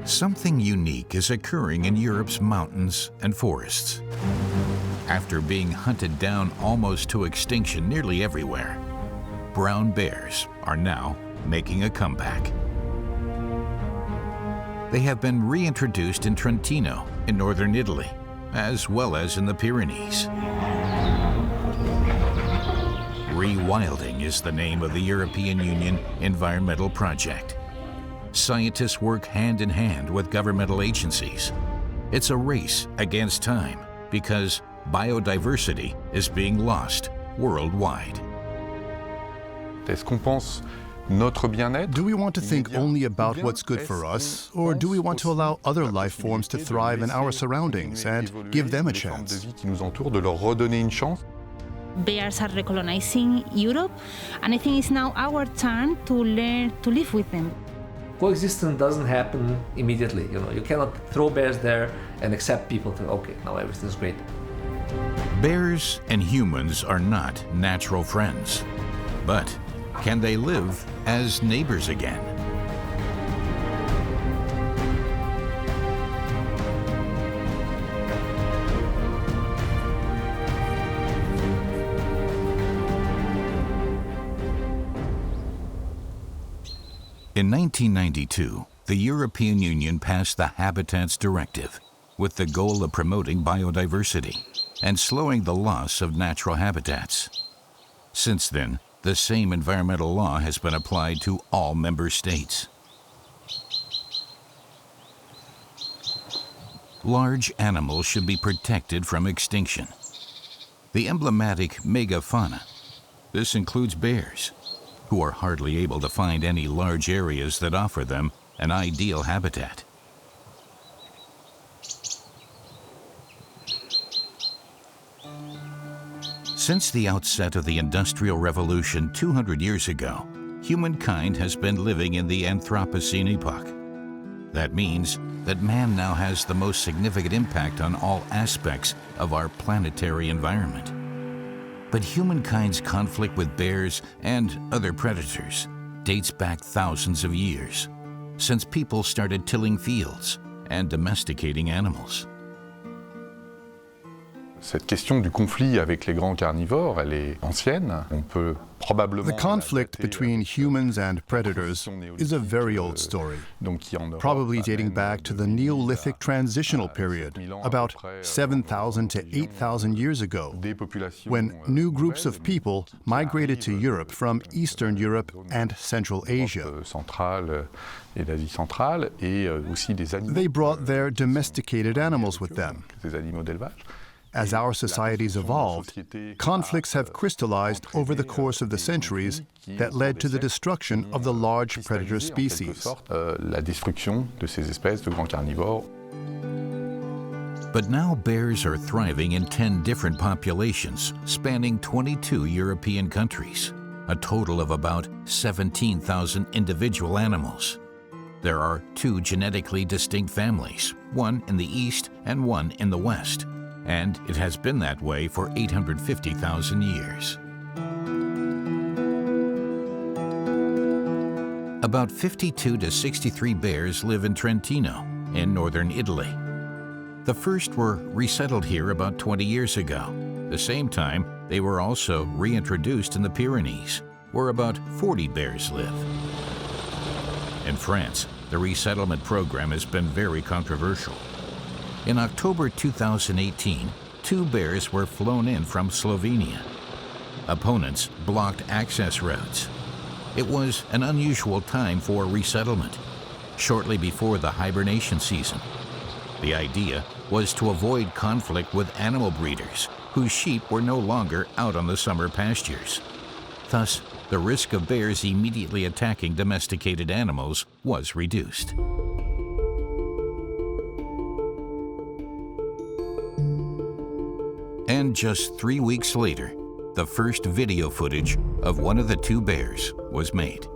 Something unique is occurring in Europe's mountains and forests. After being hunted down almost to extinction nearly everywhere, brown bears are now making a comeback. They have been reintroduced in Trentino in northern Italy, as well as in the Pyrenees. Rewilding is the name of the European Union environmental project. Scientists work hand in hand with governmental agencies. It's a race against time because biodiversity is being lost worldwide. Do we want to think only about what's good for us, or do we want to allow other life forms to thrive in our surroundings and give them a chance? Bears are recolonizing Europe, and I think it's now our turn to learn to live with them. Coexistence doesn't happen immediately. You cannot throw bears there and accept people to, okay, now everything's great. Bears and humans are not natural friends, but can they live as neighbors again? In 1992, the European Union passed the Habitats Directive with the goal of promoting biodiversity and slowing the loss of natural habitats. Since then, the same environmental law has been applied to all member states. Large animals should be protected from extinction. The emblematic megafauna, this includes bears, who are hardly able to find any large areas that offer them an ideal habitat. Since the outset of the Industrial Revolution 200 years ago, humankind has been living in the Anthropocene epoch. That means that man now has the most significant impact on all aspects of our planetary environment. But humankind's conflict with bears and other predators dates back thousands of years, since people started tilling fields and domesticating animals. Cette question du conflit avec les grands carnivores, elle est ancienne. On peut probablement The conflict between humans and predators is a very old story, probably dating back to the Neolithic transitional period, about 7,000 to 8,000 years ago, when new groups of people migrated to Europe from Eastern Europe and Central Asia. They brought their domesticated animals with them. As our societies evolved, conflicts have crystallized over the course of the centuries that led to the destruction of the large predator species. But now bears are thriving in 10 different populations spanning 22 European countries, a total of about 17,000 individual animals. There are 2 genetically distinct families, one in the east and one in the west. And it has been that way for 850,000 years. About 52 to 63 bears live in Trentino, in northern Italy. The first were resettled here about 20 years ago. The same time, they were also reintroduced in the Pyrenees, where about 40 bears live. In France, the resettlement program has been very controversial. In October 2018, 2 bears were flown in from Slovenia. Opponents blocked access roads. It was an unusual time for resettlement, shortly before the hibernation season. The idea was to avoid conflict with animal breeders whose sheep were no longer out on the summer pastures. Thus, the risk of bears immediately attacking domesticated animals was reduced. And just 3 weeks later, the first video footage of one of the 2 bears was made.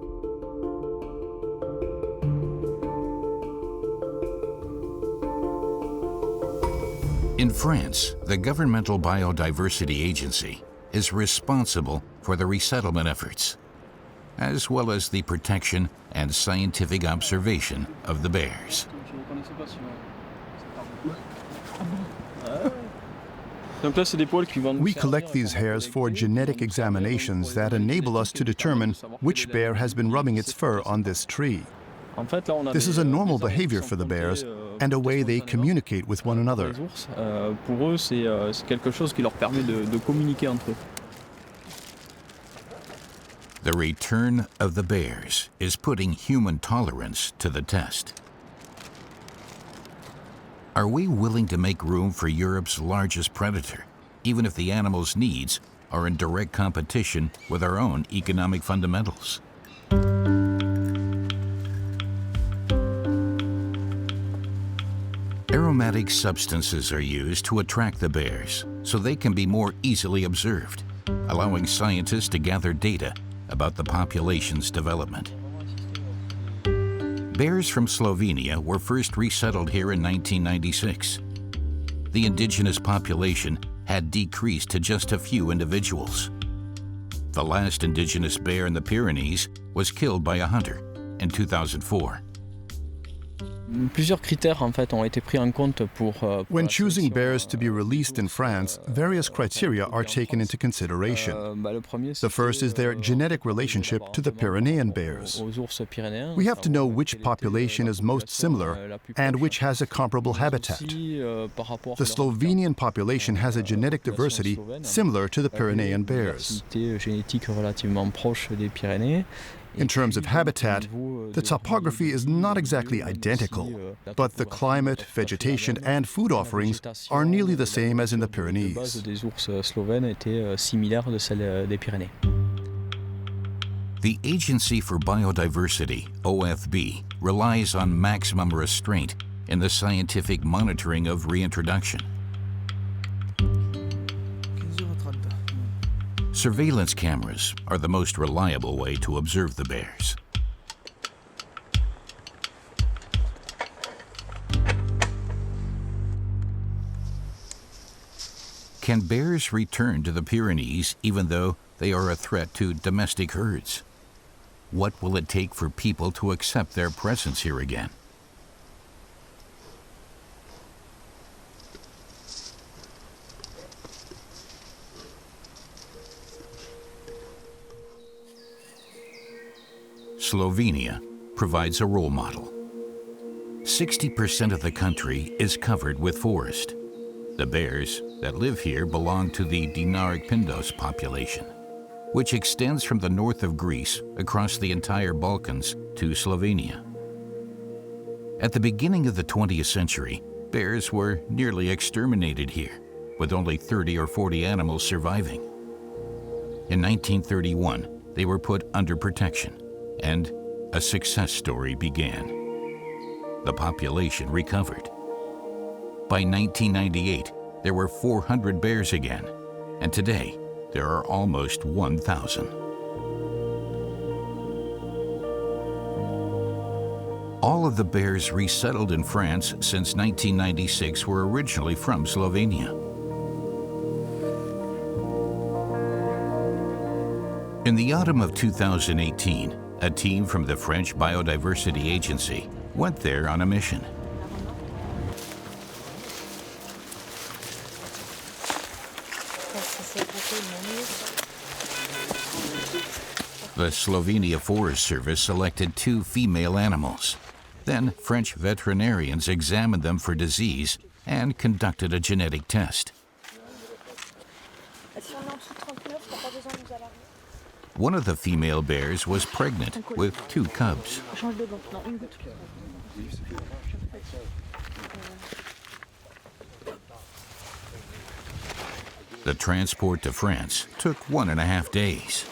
In France, the governmental biodiversity agency is responsible for the resettlement efforts. as well as the protection and scientific observation of the bears. We collect these hairs for genetic examinations that enable us to determine which bear has been rubbing its fur on this tree. This is a normal behavior for the bears and a way they communicate with one another. The return of the bears is putting human tolerance to the test. Are we willing to make room for Europe's largest predator, even if the animal's needs are in direct competition with our own economic fundamentals? Aromatic substances are used to attract the bears so they can be more easily observed, allowing scientists to gather data about the population's development. Bears from Slovenia were first resettled here in 1996. The indigenous population had decreased to just a few individuals. The last indigenous bear in the Pyrenees was killed by a hunter in 2004. When choosing bears to be released in France, various criteria are taken into consideration. The first is their genetic relationship to the Pyrenean bears. We have to know which population is most similar and which has a comparable habitat. The Slovenian population has a genetic diversity similar to the Pyrenean bears. In terms of habitat, the topography is not exactly identical, but the climate, vegetation, and food offerings are nearly the same as in the Pyrenees. The Agency for Biodiversity, OFB, relies on maximum restraint in the scientific monitoring of reintroduction. Surveillance cameras are the most reliable way to observe the bears. Can bears return to the Pyrenees even though they are a threat to domestic herds? What will it take for people to accept their presence here again? Slovenia provides a role model. 60% of the country is covered with forest. The bears that live here belong to the Dinaric Pindos population, which extends from the north of Greece across the entire Balkans to Slovenia. At the beginning of the 20th century, bears were nearly exterminated here, with only 30 or 40 animals surviving. In 1931, they were put under protection, and a success story began. The population recovered. By 1998, there were 400 bears again, and today there are almost 1,000. All of the bears resettled in France since 1996 were originally from Slovenia. In the autumn of 2018, a team from the French Biodiversity Agency went there on a mission. The Slovenia Forest Service selected 2 female animals. Then French veterinarians examined them for disease and conducted a genetic test. One of the female bears was pregnant with 2 cubs. The transport to France took 1.5 days.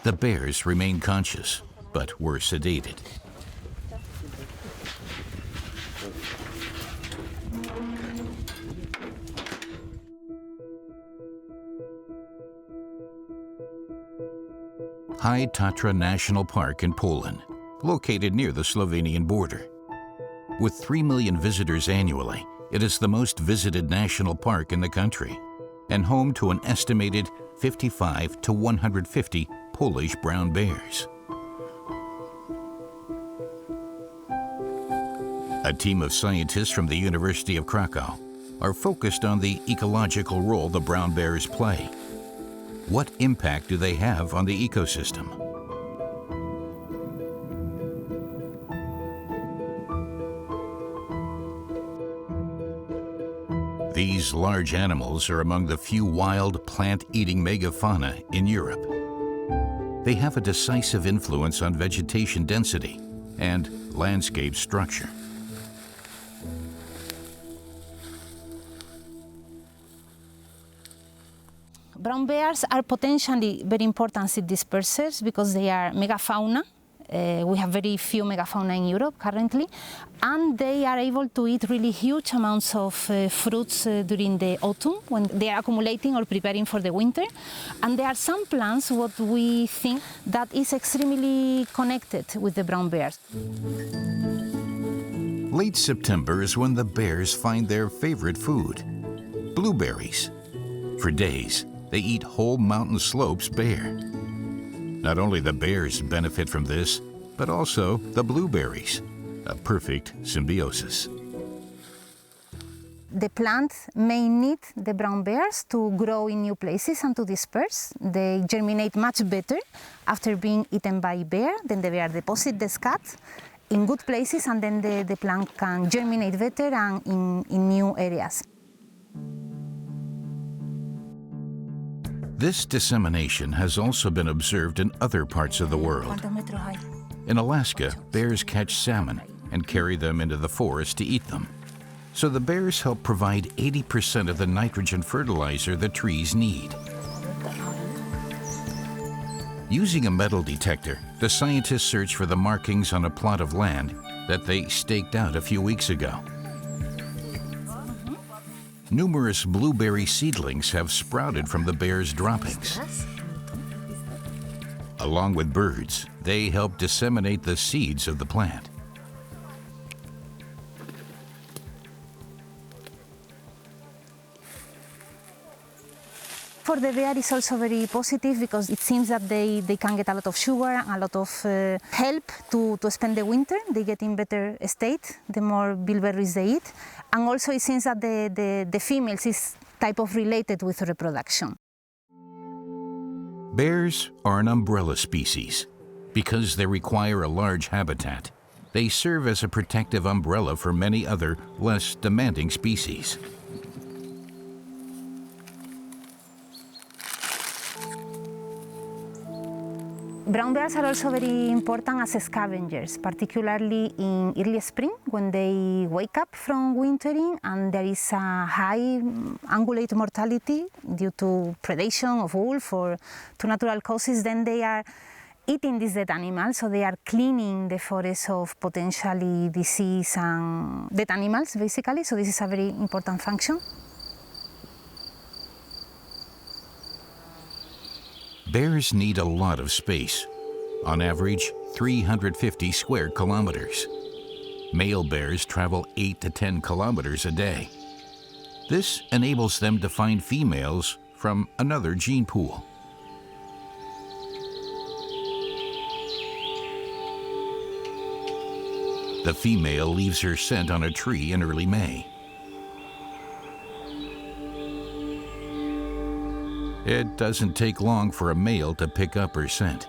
The bears remained conscious, but were sedated. High Tatra National Park in Poland, located near the Slovenian border. With 3 million visitors annually, it is the most visited national park in the country and home to an estimated 55 to 150 Polish brown bears. A team of scientists from the University of Krakow are focused on the ecological role the brown bears play. What impact do they have on the ecosystem? These large animals are among the few wild plant-eating megafauna in Europe. They have a decisive influence on vegetation density and landscape structure. Brown bears are potentially very important seed dispersers because they are megafauna. We have very few megafauna in Europe currently, and they are able to eat really huge amounts of fruits during the autumn when they are accumulating or preparing for the winter. And there are some plants what we think that is extremely connected with the brown bears. Late September is when the bears find their favorite food, blueberries. For days, they eat whole mountain slopes bare. Not only the bears benefit from this, but also the blueberries, a perfect symbiosis. The plant may need the brown bears to grow in new places and to disperse. They germinate much better after being eaten by bear. Then the bear deposits the scat in good places, and then the plant can germinate better and in new areas. This dissemination has also been observed in other parts of the world. In Alaska, bears catch salmon and carry them into the forest to eat them. So the bears help provide 80% of the nitrogen fertilizer the trees need. Using a metal detector, the scientists search for the markings on a plot of land that they staked out a few weeks ago. Numerous blueberry seedlings have sprouted from the bears' droppings. Along with birds, they help disseminate the seeds of the plant. For the bear, it's also very positive because it seems that they can get a lot of sugar and a lot of help to spend the winter. They get in better state the more bilberries they eat. And also it seems that the females is type of related with reproduction. Bears are an umbrella species. Because they require a large habitat, they serve as a protective umbrella for many other, less demanding species. Brown bears are also very important as scavengers, particularly in early spring when they wake up from wintering and there is a high ungulate mortality due to predation of wolf or to natural causes. Then they are eating these dead animals, so they are cleaning the forest of potentially disease and dead animals, basically. So this is a very important function. Bears need a lot of space, on average 350 square kilometers. Male bears travel 8 to 10 kilometers a day. This enables them to find females from another gene pool. The female leaves her scent on a tree in early May. It doesn't take long for a male to pick up her scent.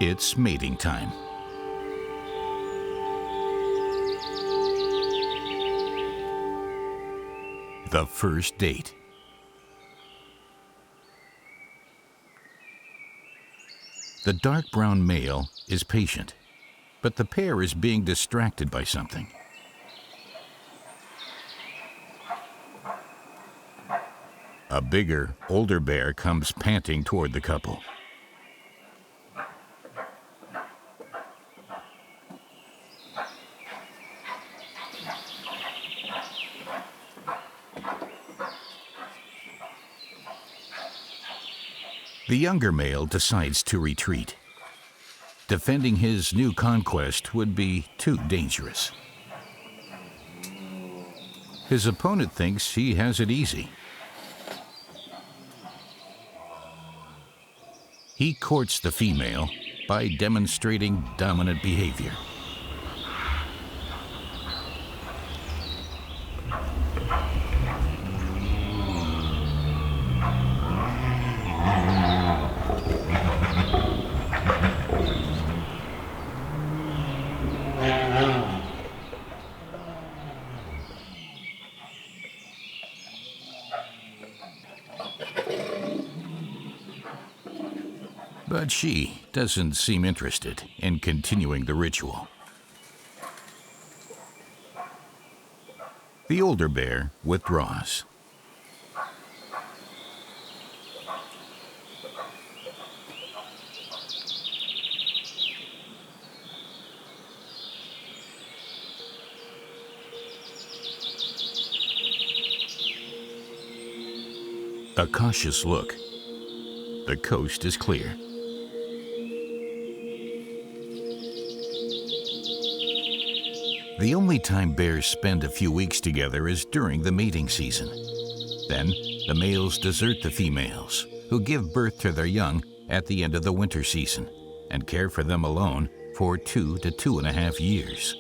It's mating time. The first date. The dark brown male is patient, but the pair is being distracted by something. A bigger, older bear comes panting toward the couple. The younger male decides to retreat. Defending his new conquest would be too dangerous. His opponent thinks he has it easy. He courts the female by demonstrating dominant behavior. But she doesn't seem interested in continuing the ritual. The older bear withdraws. A cautious look. The coast is clear. The only time bears spend a few weeks together is during the mating season. Then, the males desert the females, who give birth to their young at the end of the winter season, and care for them alone for 2 to 2.5 years.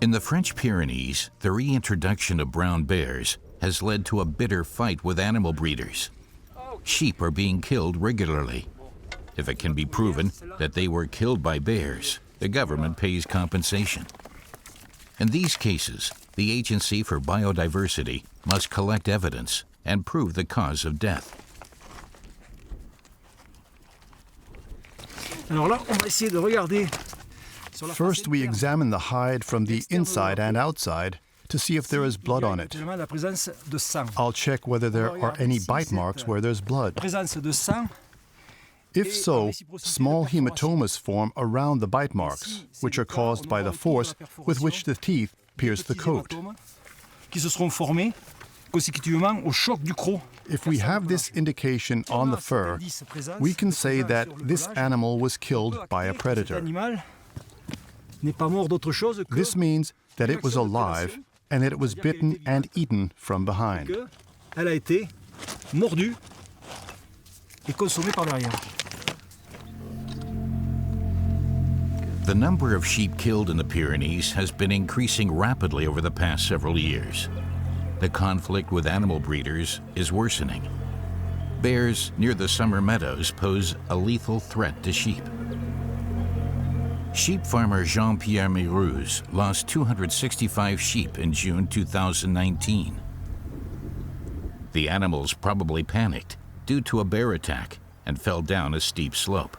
In the French Pyrenees, the reintroduction of brown bears has led to a bitter fight with animal breeders. Sheep are being killed regularly. If it can be proven that they were killed by bears, the government pays compensation. In these cases, the Agency for Biodiversity must collect evidence and prove the cause of death. Alors là, on va essayer de regarder. First, we examine the hide from the inside and outside to see if there is blood on it. I'll check whether there are any bite marks where there's blood. If so, small hematomas form around the bite marks, which are caused by the force with which the teeth pierce the coat. If we have this indication on the fur, we can say that this animal was killed by a predator. This means that it was alive and that it was bitten and eaten from behind. The number of sheep killed in the Pyrenees has been increasing rapidly over the past several years. The conflict with animal breeders is worsening. Bears near the summer meadows pose a lethal threat to sheep. Sheep farmer Jean-Pierre Mérouz lost 265 sheep in June 2019. The animals probably panicked due to a bear attack and fell down a steep slope.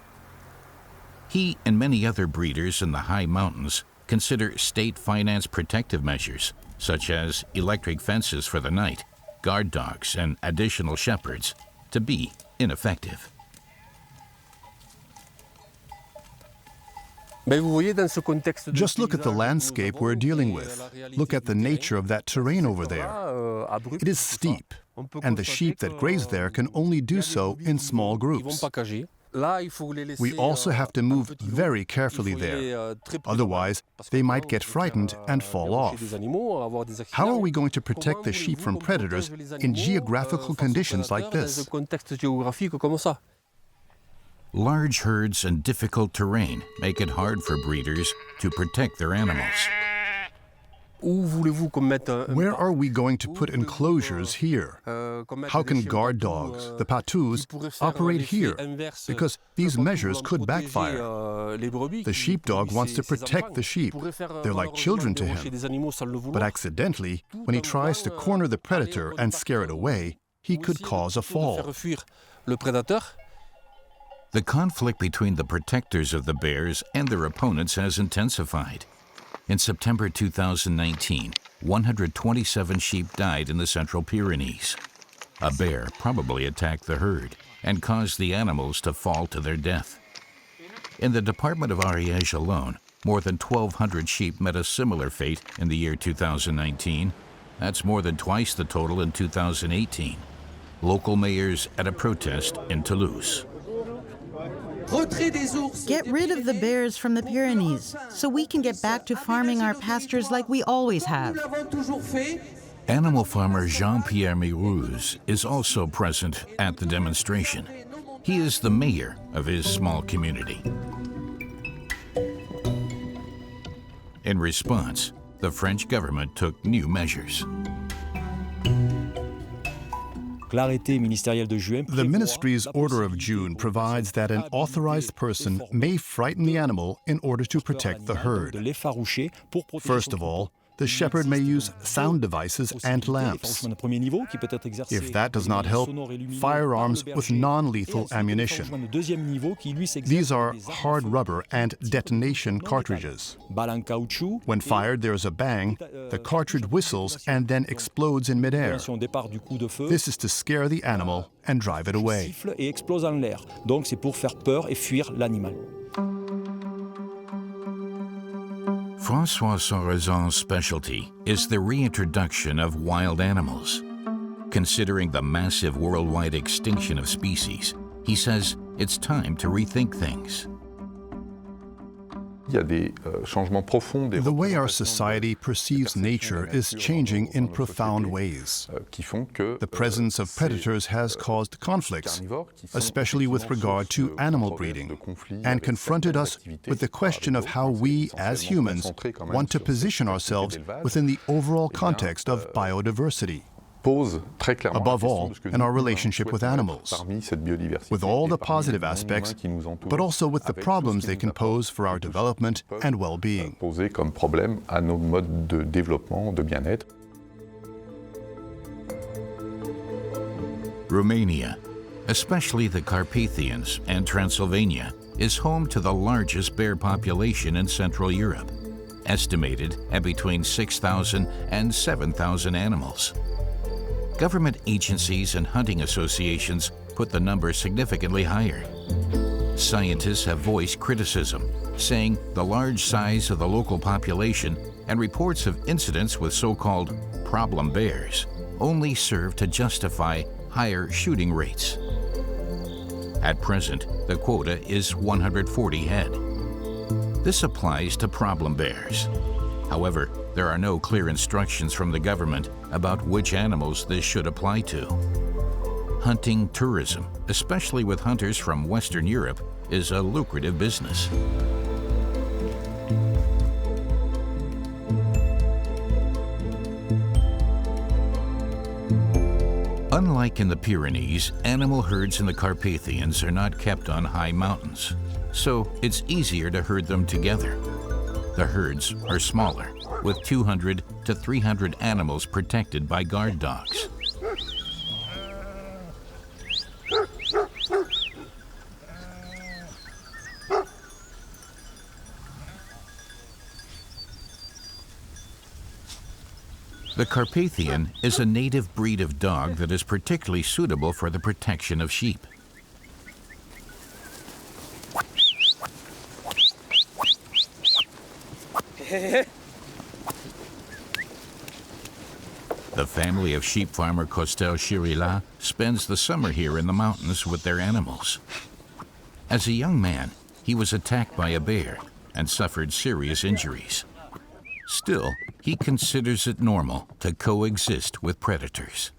He and many other breeders in the high mountains consider state-financed protective measures, such as electric fences for the night, guard dogs, and additional shepherds, to be ineffective. Just look at the landscape we're dealing with. Look at the nature of that terrain over there. It is steep, and the sheep that graze there can only do so in small groups. We also have to move very carefully there. Otherwise, they might get frightened and fall off. How are we going to protect the sheep from predators in geographical conditions like this? Large herds and difficult terrain make it hard for breeders to protect their animals. Where are we going to put enclosures here? How can guard dogs, the patous, operate here? Because these measures could backfire. The sheepdog wants to protect the sheep. They're like children to him. But accidentally, when he tries to corner the predator and scare it away, he could cause a fall. The conflict between the protectors of the bears and their opponents has intensified. In September 2019, 127 sheep died in the Central Pyrenees. A bear probably attacked the herd and caused the animals to fall to their death. In the department of Ariège alone, more than 1,200 sheep met a similar fate in the year 2019. That's more than twice the total in 2018. Local mayors at a protest in Toulouse. Get rid of the bears from the Pyrenees so we can get back to farming our pastures like we always have. Animal farmer Jean-Pierre Mirouz is also present at the demonstration. He is the mayor of his small community. In response, the French government took new measures. The ministry's order of June provides that an authorized person may frighten the animal in order to protect the herd. First of all, the shepherd may use sound devices and lamps. If that does not help, firearms with non-lethal ammunition. These are hard rubber and detonation cartridges. When fired, there is a bang, the cartridge whistles and then explodes in midair. This is to scare the animal and drive it away. François Saurazon's specialty is the reintroduction of wild animals. Considering the massive worldwide extinction of species, he says it's time to rethink things. The way our society perceives nature is changing in profound ways. The presence of predators has caused conflicts, especially with regard to animal breeding, and confronted us with the question of how we, as humans, want to position ourselves within the overall context of biodiversity. Above all, in our relationship with animals, with all the positive aspects, but also with the problems they can pose for our development and well-being. Romania, especially the Carpathians and Transylvania, is home to the largest bear population in Central Europe, estimated at between 6,000 and 7,000 animals. Government agencies and hunting associations put the number significantly higher. Scientists have voiced criticism, saying the large size of the local population and reports of incidents with so-called problem bears only serve to justify higher shooting rates. At present, the quota is 140 head. This applies to problem bears. However, there are no clear instructions from the government about which animals this should apply to. Hunting tourism, especially with hunters from Western Europe, is a lucrative business. Unlike in the Pyrenees, animal herds in the Carpathians are not kept on high mountains, so it's easier to herd them together. The herds are smaller, with 200 to 300 animals protected by guard dogs. The Carpathian is a native breed of dog that is particularly suitable for the protection of sheep. The family of sheep farmer Costel Chirila spends the summer here in the mountains with their animals. As a young man, he was attacked by a bear and suffered serious injuries. Still, he considers it normal to coexist with predators.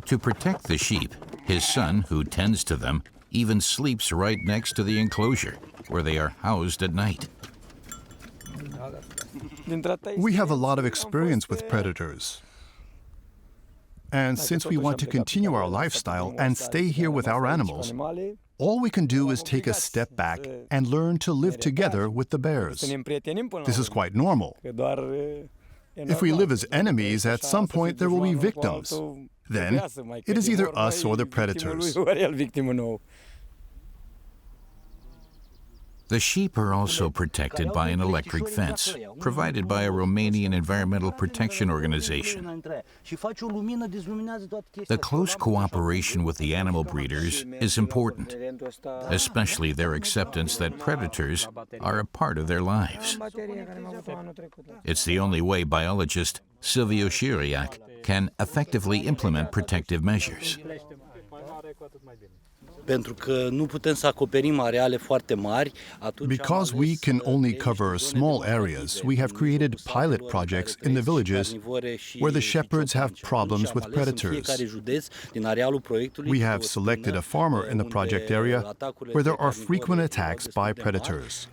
To protect the sheep, his son, who tends to them, even sleeps right next to the enclosure, where they are housed at night. We have a lot of experience with predators. And since we want to continue our lifestyle and stay here with our animals, all we can do is take a step back and learn to live together with the bears. This is quite normal. If we live as enemies, at some point there will be victims. Then, it is either us or the predators. The The sheep are also protected by an electric fence, provided by a Romanian environmental protection organization. The close cooperation with the animal breeders is important, especially their acceptance that predators are a part of their lives. It's the only way biologist Symbiosis can effectively implement protective measures. Because we can only cover small areas, we have created pilot projects in the villages where the shepherds have problems with predators. We have selected a farmer in the project area where there are frequent attacks by predators.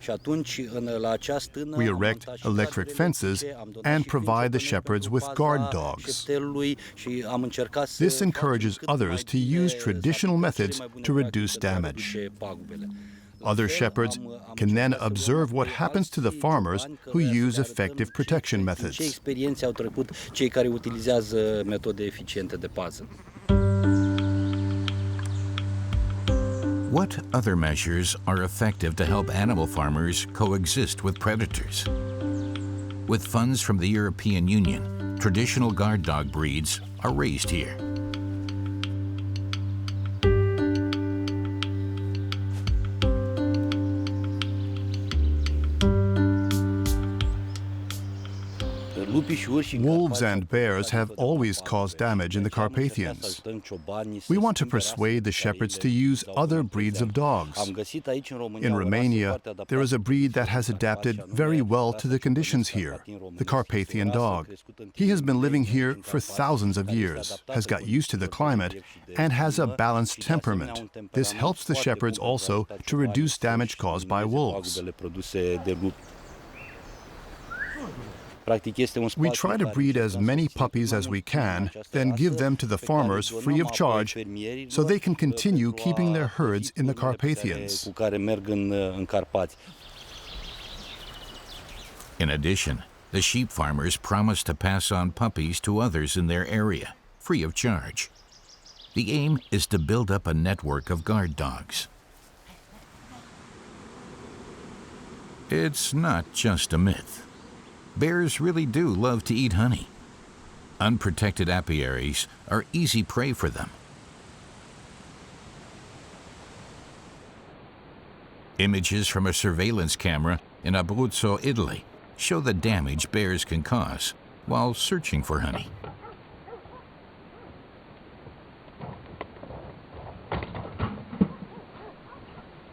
We erect electric fences and provide the shepherds with guard dogs. This encourages others to use traditional methods to reduce damage. Other shepherds can then observe what happens to the farmers who use effective protection methods. What other measures are effective to help animal farmers coexist with predators? With funds from the European Union, traditional guard dog breeds are raised here. Wolves and bears have always caused damage in the Carpathians. We want to persuade the shepherds to use other breeds of dogs. In Romania, there is a breed that has adapted very well to the conditions here, the Carpathian dog. He has been living here for thousands of years, has got used to the climate, and has a balanced temperament. This helps the shepherds also to reduce damage caused by wolves. We try to breed as many puppies as we can, then give them to the farmers free of charge so they can continue keeping their herds in the Carpathians. In addition, the sheep farmers promise to pass on puppies to others in their area, free of charge. The aim is to build up a network of guard dogs. It's not just a myth. Bears really do love to eat honey. Unprotected apiaries are easy prey for them. Images from a surveillance camera in Abruzzo, Italy, show the damage bears can cause while searching for honey.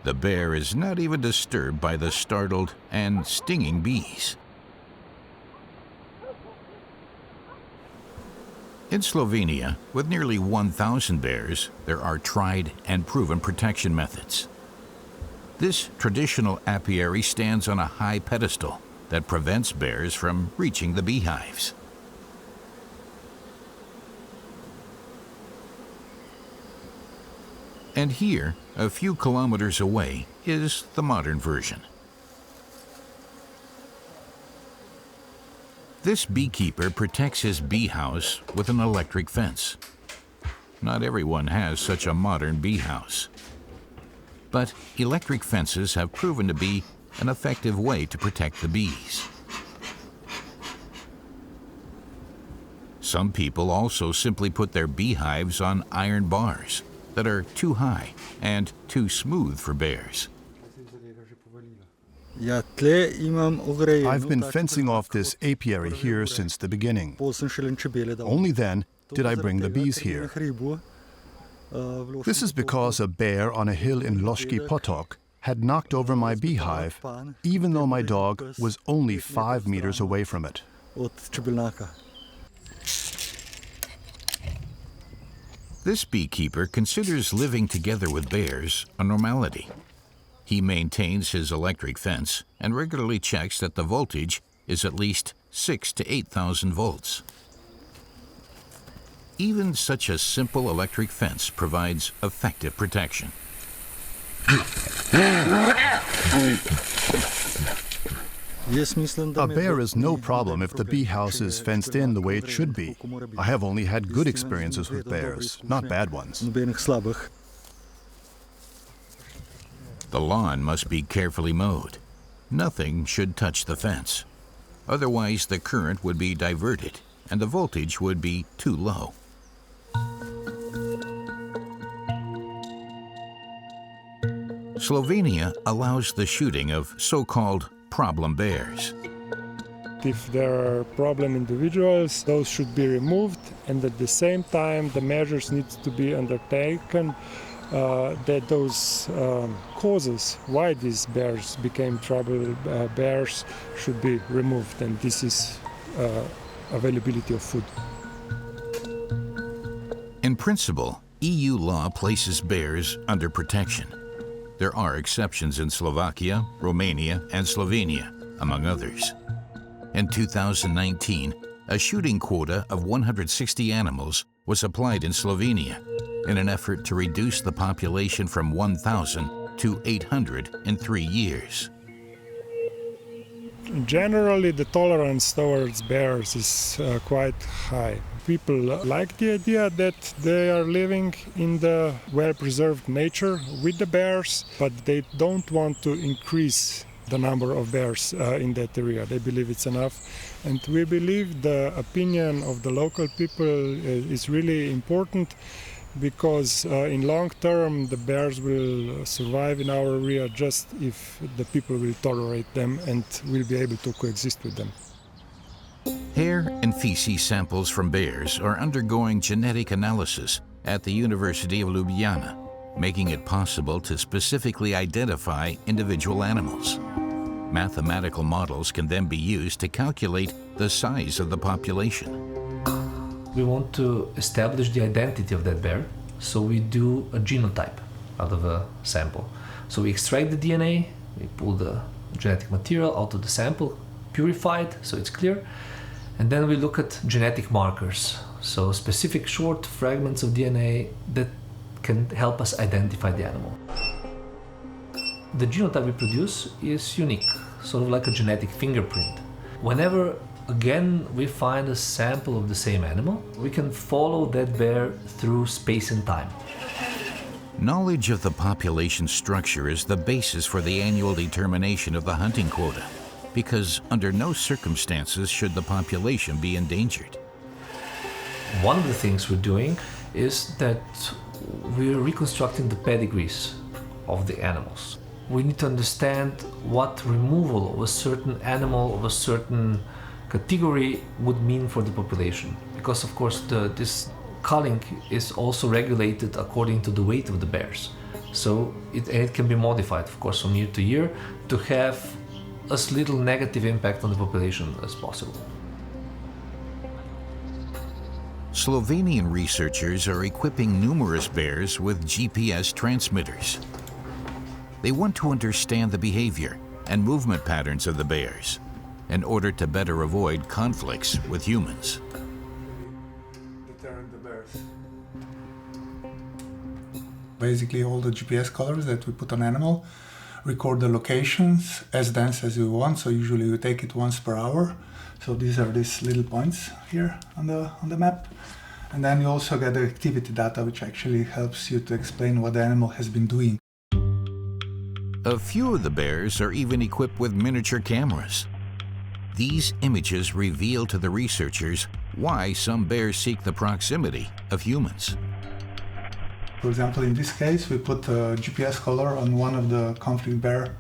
The bear is not even disturbed by the startled and stinging bees. In Slovenia, with nearly 1,000 bears, there are tried and proven protection methods. This traditional apiary stands on a high pedestal that prevents bears from reaching the beehives. And here, a few kilometers away, is the modern version. This beekeeper protects his bee house with an electric fence. Not everyone has such a modern bee house. But electric fences have proven to be an effective way to protect the bees. Some people also simply put their beehives on iron bars that are too high and too smooth for bears. I've been fencing off this apiary here since the beginning. Only then did I bring the bees here. This is because a bear on a hill in Loški Potok had knocked over my beehive, even though my dog was only 5 meters away from it. This beekeeper considers living together with bears a normality. He maintains his electric fence and regularly checks that the voltage is at least 6,000 to 8,000 volts. Even such a simple electric fence provides effective protection. A bear is no problem if the bee house is fenced in the way it should be. I have only had good experiences with bears, not bad ones. The The lawn must be carefully mowed. Nothing should touch the fence. Otherwise, the current would be diverted and the voltage would be too low. Slovenia allows the shooting of so-called problem bears. If there are problem individuals, those should be removed, and at the same time the measures need to be undertaken that those causes why these bears became trouble bears should be removed, and this is availability of food. In principle, EU law places bears under protection. There are exceptions in Slovakia, Romania, and Slovenia, among others. In 2019, a shooting quota of 160 animals was applied in Slovenia in an effort to reduce the population from 1,000 to 800 in 3 years. Generally, the tolerance towards bears is quite high. People like the idea that they are living in the well-preserved nature with the bears, but they don't want to increase the number of bears in that area. They believe it's enough. And we believe the opinion of the local people is really important, because in long term the bears will survive in our area just if the people will tolerate them and will be able to coexist with them. Hair and feces samples from bears are undergoing genetic analysis at the University of Ljubljana, making it possible to specifically identify individual animals. Mathematical models can then be used to calculate the size of the population. We want to establish the identity of that bear, so we do a genotype out of a sample. So we extract the DNA, we pull the genetic material out of the sample, purify it so it's clear, and then we look at genetic markers, so specific short fragments of DNA that can help us identify the animal. The genotype we produce is unique, sort of like a genetic fingerprint. Whenever again we find a sample of the same animal, we can follow that bear through space and time. Knowledge of the population structure is the basis for the annual determination of the hunting quota, because under no circumstances should the population be endangered. One of the things we're doing is that we're reconstructing the pedigrees of the animals. We need to understand what removal of a certain animal of a certain category would mean for the population, because of course this culling is also regulated according to the weight of the bears. So it can be modified, of course, from year to year to have as little negative impact on the population as possible. Slovenian researchers are equipping numerous bears with GPS transmitters. They want to understand the behavior and movement patterns of the bears in order to better avoid conflicts with humans. Deterrent the bears. Basically, all the GPS collars that we put on animal record the locations as dense as you want. So usually we take it once per hour. So these are these little points here on the map. And then you also get the activity data, which actually helps you to explain what the animal has been doing. A few of the bears are even equipped with miniature cameras. These images reveal to the researchers why some bears seek the proximity of humans. For example, in this case, we put a GPS collar on one of the conflict bear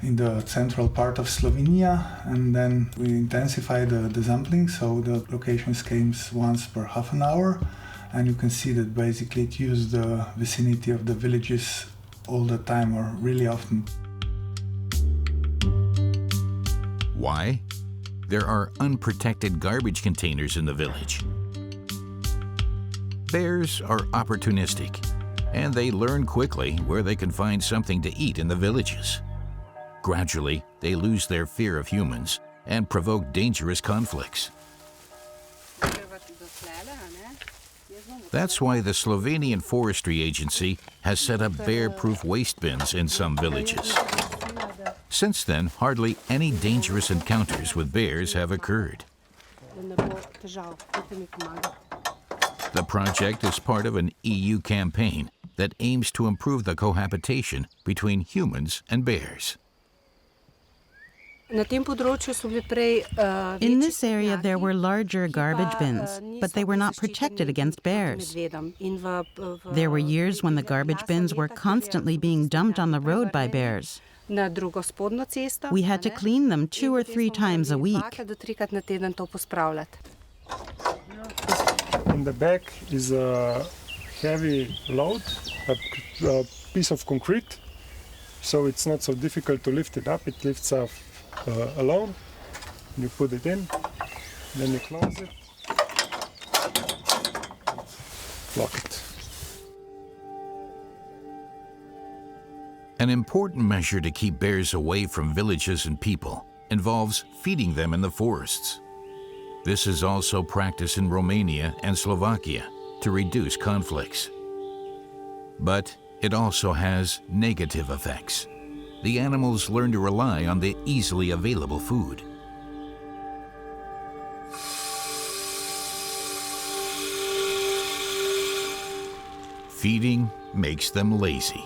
in the central part of Slovenia, and then we intensify the sampling, so the location scans once per half an hour, and you can see that basically it used the vicinity of the villages all the time, or really often. Why? There are unprotected garbage containers in the village. Bears are opportunistic, and they learn quickly where they can find something to eat in the villages. Gradually, they lose their fear of humans and provoke dangerous conflicts. That's why the Slovenian Forestry Agency has set up bear-proof waste bins in some villages. Since then, hardly any dangerous encounters with bears have occurred. The project is part of an EU campaign that aims to improve the cohabitation between humans and bears. In this area, there were larger garbage bins, but they were not protected against bears. There were years when the garbage bins were constantly being dumped on the road by bears. We had to clean them 2 or 3 times a week. In the back is a heavy load, a piece of concrete, so it's not so difficult to lift it up. It lifts up alone. You put it in, then you close it, lock it. An important measure to keep bears away from villages and people involves feeding them in the forests. This is also practiced in Romania and Slovakia to reduce conflicts. But it also has negative effects. The animals learn to rely on the easily available food. Feeding makes them lazy.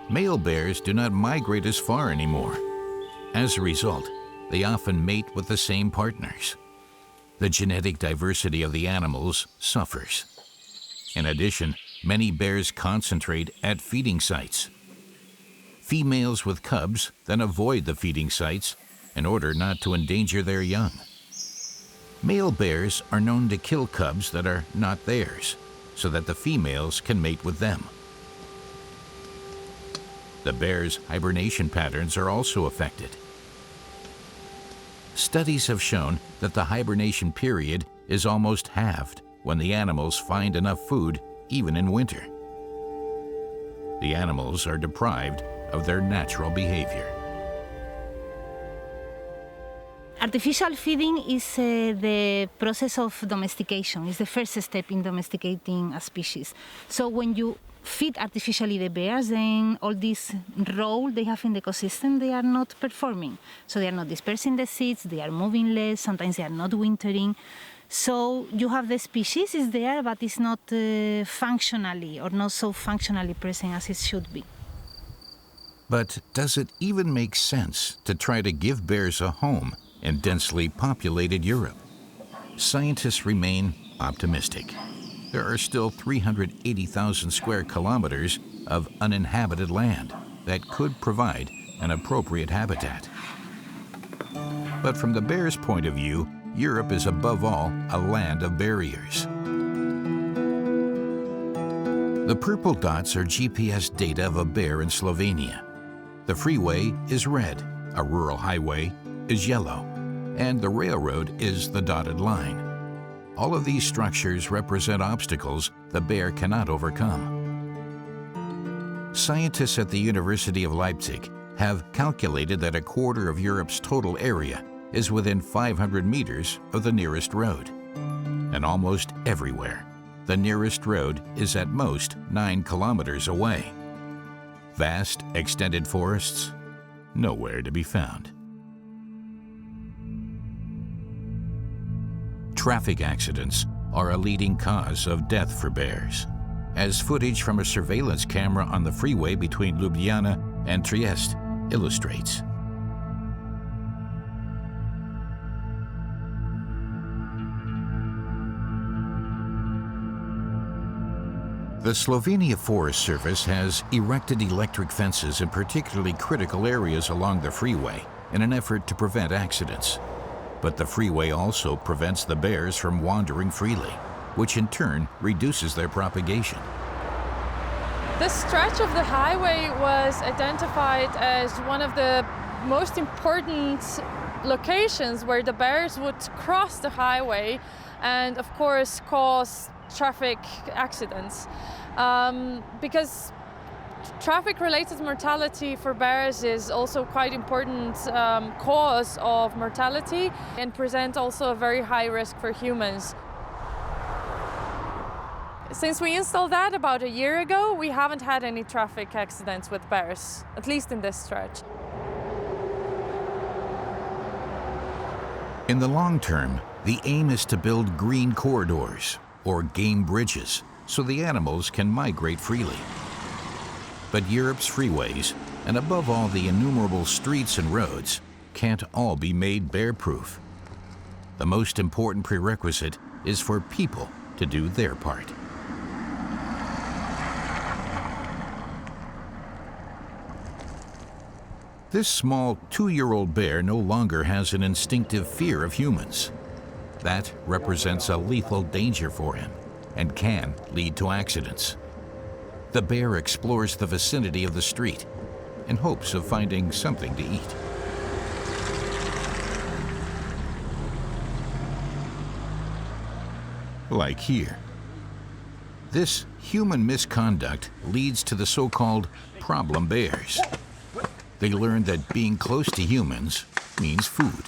Male bears do not migrate as far anymore. As a result, they often mate with the same partners. The genetic diversity of the animals suffers. In addition, many bears concentrate at feeding sites. Females with cubs then avoid the feeding sites in order not to endanger their young. Male bears are known to kill cubs that are not theirs, so that the females can mate with them. The bear's hibernation patterns are also affected. Studies have shown that the hibernation period is almost halved when the animals find enough food, even in winter. The animals are deprived of their natural behavior. Artificial feeding is the process of domestication. It's the first step in domesticating a species. So when you feed artificially the bears, then all this role they have in the ecosystem, they are not performing. So they are not dispersing the seeds, they are moving less, sometimes they are not wintering. So you have the species is there, but it's not functionally or not so functionally present as it should be. But does it even make sense to try to give bears a home in densely populated Europe? Scientists remain optimistic. There are still 380,000 square kilometers of uninhabited land that could provide an appropriate habitat. But from the bear's point of view, Europe is above all a land of barriers. The purple dots are GPS data of a bear in Slovenia. The freeway is red, a rural highway is yellow, and the railroad is the dotted line. All of these structures represent obstacles the bear cannot overcome. Scientists at the University of Leipzig have calculated that a quarter of Europe's total area is within 500 meters of the nearest road. And almost everywhere, the nearest road is at most 9 kilometers away. Vast, extended forests, nowhere to be found. Traffic accidents are a leading cause of death for bears, as footage from a surveillance camera on the freeway between Ljubljana and Trieste illustrates. The Slovenia Forest Service has erected electric fences in particularly critical areas along the freeway in an effort to prevent accidents. But the freeway also prevents the bears from wandering freely, which in turn reduces their propagation. This stretch of the highway was identified as one of the most important locations where the bears would cross the highway and, of course, cause traffic accidents. Because traffic-related mortality for bears is also quite important cause of mortality and present also a very high risk for humans. Since we installed that about a year ago, we haven't had any traffic accidents with bears, at least in this stretch. In the long term, the aim is to build green corridors, or game bridges, so the animals can migrate freely. But Europe's freeways, and above all the innumerable streets and roads, can't all be made bear-proof. The most important prerequisite is for people to do their part. This small 2-year-old bear no longer has an instinctive fear of humans. That represents a lethal danger for him and can lead to accidents. The bear explores the vicinity of the street in hopes of finding something to eat. Like here. This human misconduct leads to the so-called problem bears. They learn that being close to humans means food.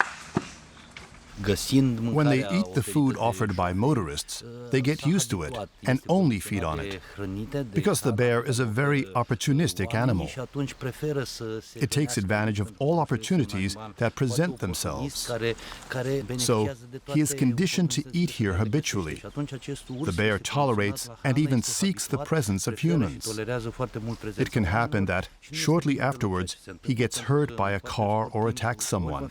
When they eat the food offered by motorists, they get used to it and only feed on it. Because the bear is a very opportunistic animal. It takes advantage of all opportunities that present themselves. So he is conditioned to eat here habitually. The bear tolerates and even seeks the presence of humans. It can happen that shortly afterwards he gets hurt by a car or attacks someone.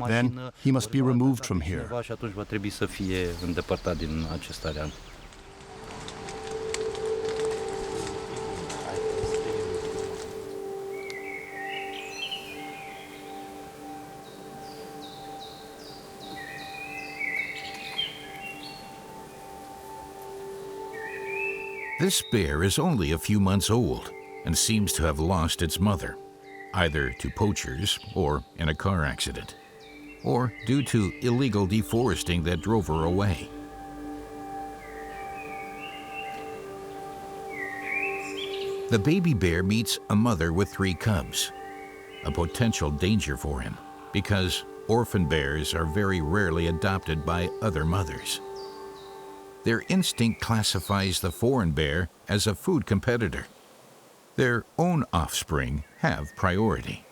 Then he must be removed from here. This bear is only a few months old and seems to have lost its mother, either to poachers or in a car accident, or due to illegal deforesting that drove her away. The baby bear meets a mother with 3 cubs, a potential danger for him because orphan bears are very rarely adopted by other mothers. Their instinct classifies the foreign bear as a food competitor. Their own offspring have priority.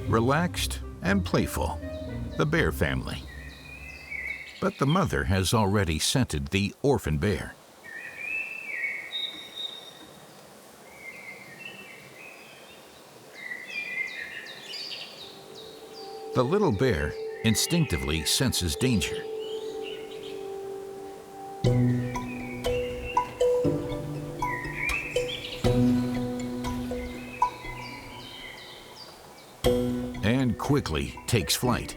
Relaxed and playful, the bear family. But the mother has already scented the orphan bear. The little bear instinctively senses danger. And quickly takes flight.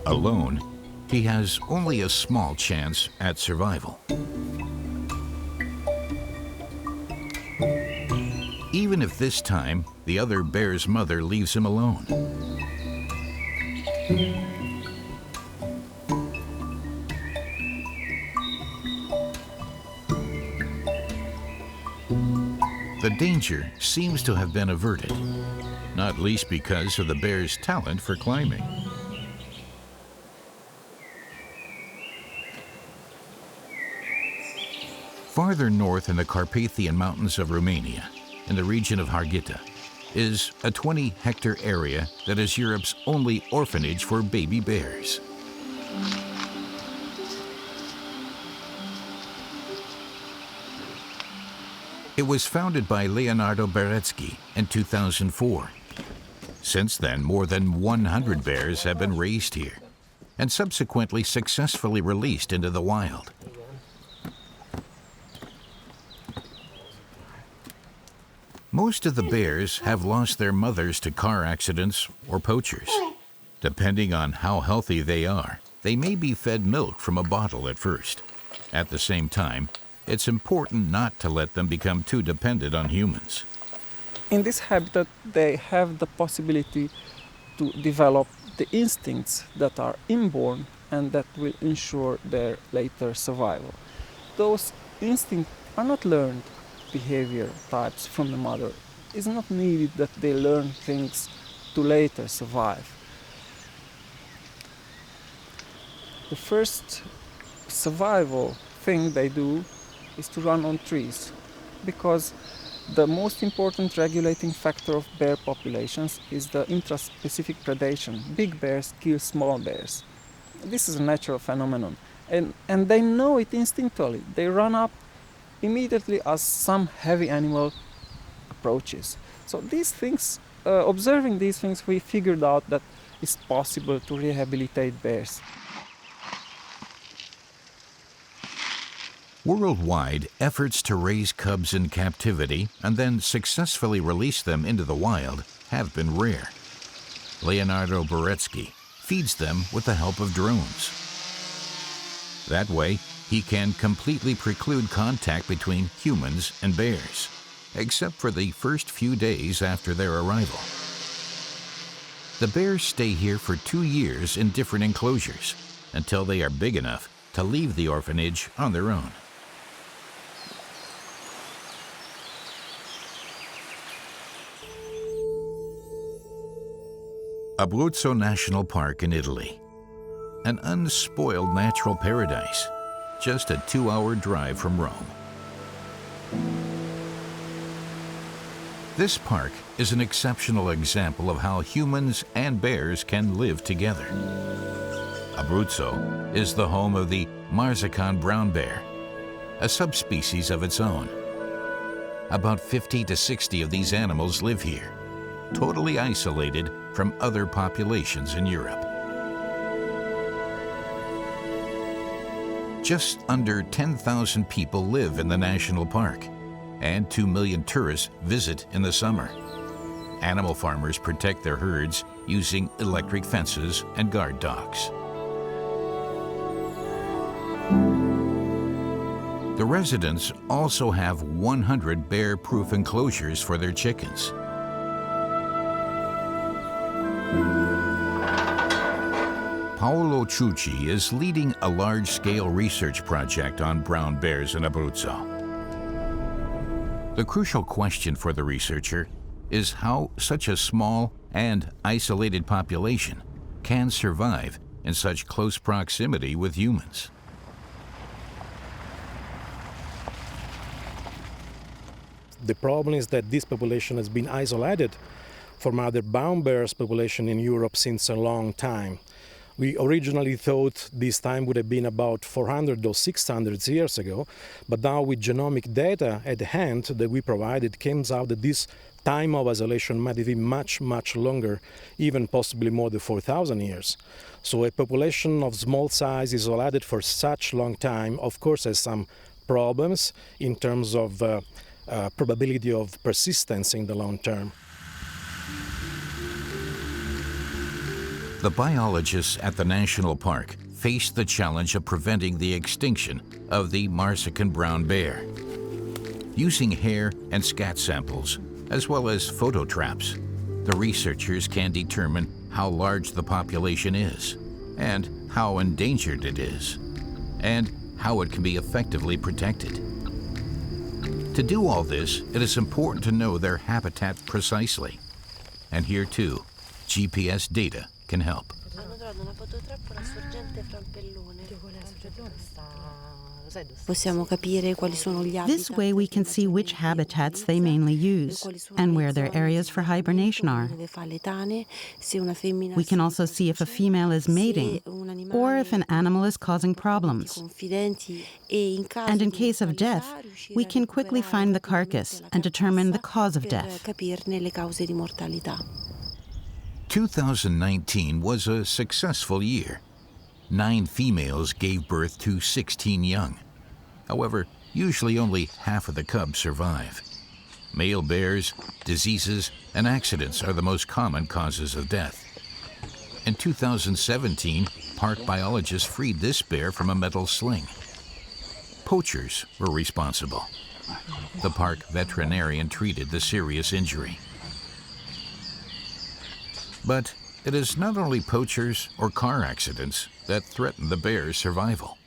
Alone, he has only a small chance at survival. Even if this time the other bear's mother leaves him alone. The danger seems to have been averted, not least because of the bear's talent for climbing. Farther north in the Carpathian Mountains of Romania, in the region of Harghita, is a 20-hectare area that is Europe's only orphanage for baby bears. It was founded by Leonardo Beretsky in 2004. Since then, more than 100 bears have been raised here and subsequently successfully released into the wild. Most of the bears have lost their mothers to car accidents or poachers. Depending on how healthy they are, they may be fed milk from a bottle at first. At the same time, it's important not to let them become too dependent on humans. In this habitat, they have the possibility to develop the instincts that are inborn and that will ensure their later survival. Those instincts are not learned. behavior types from the mother. It's not needed that they learn things to later survive. The first survival thing they do is to run on trees, because the most important regulating factor of bear populations is the intraspecific predation. Big bears kill small bears. This is a natural phenomenon, and they know it instinctually. They run up immediately as some heavy animal approaches. So these things, observing these things, we figured out that it's possible to rehabilitate bears. Worldwide, efforts to raise cubs in captivity and then successfully release them into the wild have been rare. Leonardo Boretsky feeds them with the help of drones. That way, he can completely preclude contact between humans and bears, except for the first few days after their arrival. The bears stay here for 2 years in different enclosures until they are big enough to leave the orphanage on their own. Abruzzo National Park in Italy, an unspoiled natural paradise, just a 2-hour drive from Rome. This park is an exceptional example of how humans and bears can live together. Abruzzo is the home of the Marsican brown bear, a subspecies of its own. About 50 to 60 of these animals live here, totally isolated from other populations in Europe. Just under 10,000 people live in the national park, and 2 million tourists visit in the summer. Animal farmers protect their herds using electric fences and guard dogs. The residents also have 100 bear-proof enclosures for their chickens. Paolo Ciucci is leading a large-scale research project on brown bears in Abruzzo. The crucial question for the researcher is how such a small and isolated population can survive in such close proximity with humans. The problem is that this population has been isolated from other brown bears population in Europe since a long time. We originally thought this time would have been about 400 or 600 years ago, but now with genomic data at hand that we provided, it comes out that this time of isolation might be much, much longer, even possibly more than 4,000 years. So a population of small size isolated for such long time, of course, has some problems in terms of probability of persistence in the long term. The biologists at the national park faced the challenge of preventing the extinction of the Marsican brown bear. Using hair and scat samples, as well as photo traps, the researchers can determine how large the population is, and how endangered it is, and how it can be effectively protected. To do all this, it is important to know their habitat precisely. And here too, GPS data can help. This way we can see which habitats they mainly use and where their areas for hibernation are. We can also see if a female is mating or if an animal is causing problems. And in case of death, we can quickly find the carcass and determine the cause of death. 2019 was a successful year. 9 females gave birth to 16 young. However, usually only half of the cubs survive. Male bears, diseases, and accidents are the most common causes of death. In 2017, park biologists freed this bear from a metal sling. Poachers were responsible. The park veterinarian treated the serious injury. But it is not only poachers or car accidents that threaten the bear's survival.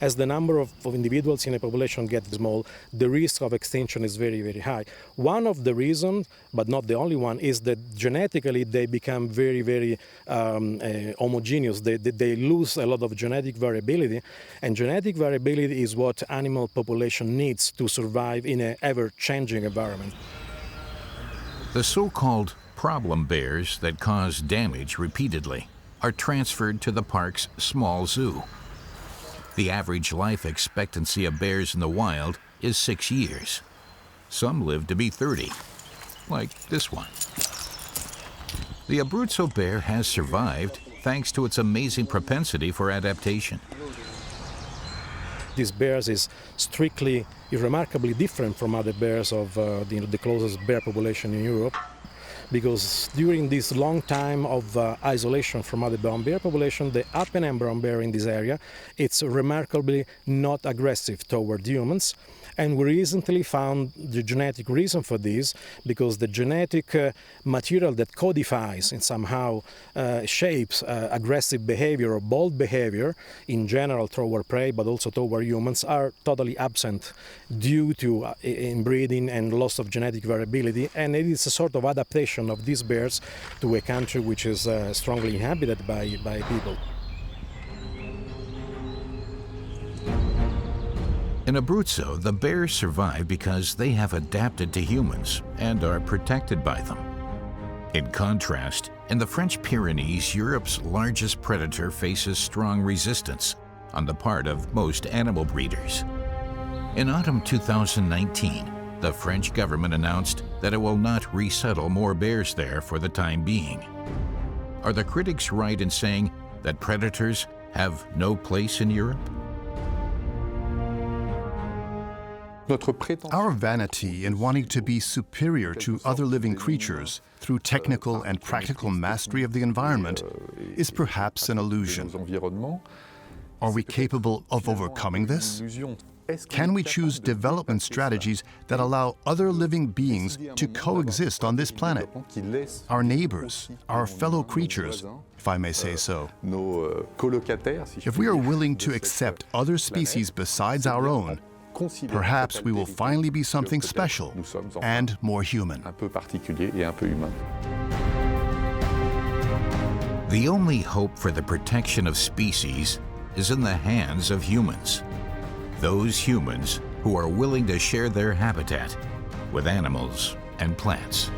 as the number of individuals in a population gets small, the risk of extinction is very, very high. One of the reasons, but not the only one, is that genetically they become very, very homogeneous. They lose a lot of genetic variability, and genetic variability is what animal population needs to survive in an ever-changing environment. The so-called problem bears that cause damage repeatedly are transferred to the park's small zoo. The average life expectancy of bears in the wild is 6 years. Some live to be 30, like this one. The Abruzzo bear has survived thanks to its amazing propensity for adaptation. This bear is strictly, remarkably different from other bears of the closest bear population in Europe, because during this long time of isolation from other brown bear population, the Apennine brown bear in this area, it's remarkably not aggressive toward humans. And we recently found the genetic reason for this, because the genetic material that codifies and somehow shapes aggressive behavior or bold behavior in general toward prey, but also toward humans, are totally absent due to inbreeding and loss of genetic variability. And it is a sort of adaptation of these bears to a country which is strongly inhabited by people. In Abruzzo, the bears survive because they have adapted to humans and are protected by them. In contrast, in the French Pyrenees, Europe's largest predator faces strong resistance on the part of most animal breeders. In autumn 2019, the French government announced that it will not resettle more bears there for the time being. Are the critics right in saying that predators have no place in Europe? Our vanity in wanting to be superior to other living creatures through technical and practical mastery of the environment is perhaps an illusion. Are we capable of overcoming this? Can we choose development strategies that allow other living beings to coexist on this planet? Our neighbors, our fellow creatures, if I may say so. If we are willing to accept other species besides our own, perhaps we will finally be something special and more human. The only hope for the protection of species is in the hands of humans. Those humans who are willing to share their habitat with animals and plants.